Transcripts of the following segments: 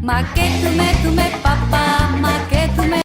Maquetume papá, maquetume.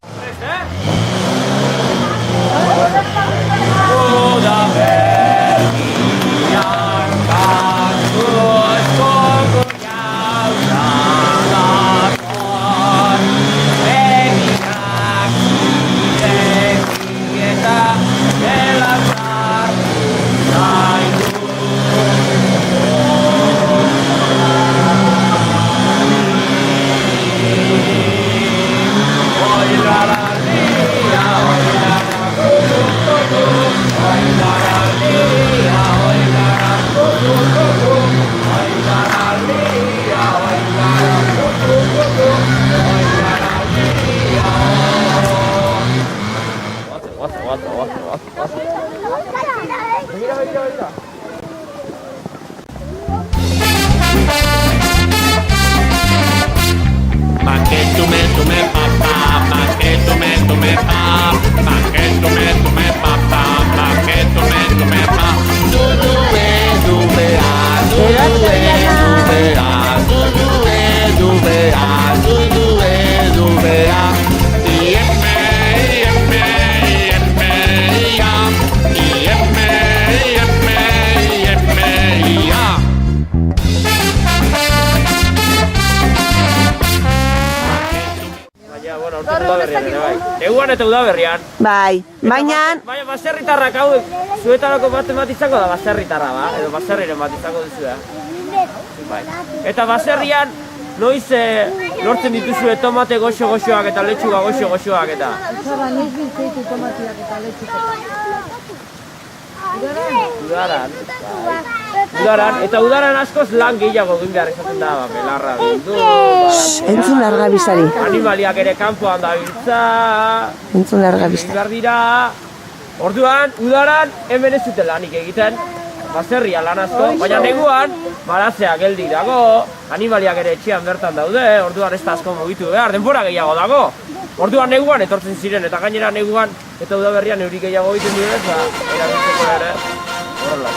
Eguan eta udaberrian. Bai, baina... Baina baserritarrak hau, zuetarako bat izango da baserritarra ba, edo baserriren bat izango duzu da. Bai. Eta baserrian, noiz lortzen dituzue tomate goxo-goxoak eta letxuga goxo-goxoak eta? Zoran, noiz bintzeitu tomateak eta letxuga. Udaran, eta udaran askoz lan gehiago egin behar izaten da, belarra bildu... Entzun larga bizari. Animaliak ere kanpoan da biltza... Entzun larga bizari. Behar dira... Orduan, udaran hemen ez zuten lanik egiten, baserria lan asko, baina neguan, barazea geldi dago, animaliak ere etxean bertan daude, orduan ez da asko mugitu behar, denbora gehiago dago. Orduan neguan etortzen ziren, eta gainera neguan eta udaberrian eurik gehiago egiten duenez, erabiltzeko ere horrela.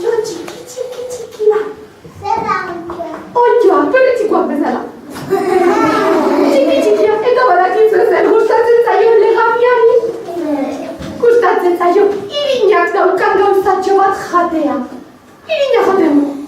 oio txiki bat. Oioa, peretxikoak bezala. Txiki, eta badakizu zer gustatzen zaio legamiari. Gustatzen zaio irinak daukan gauzatxo bat jatea. Irina jaten du.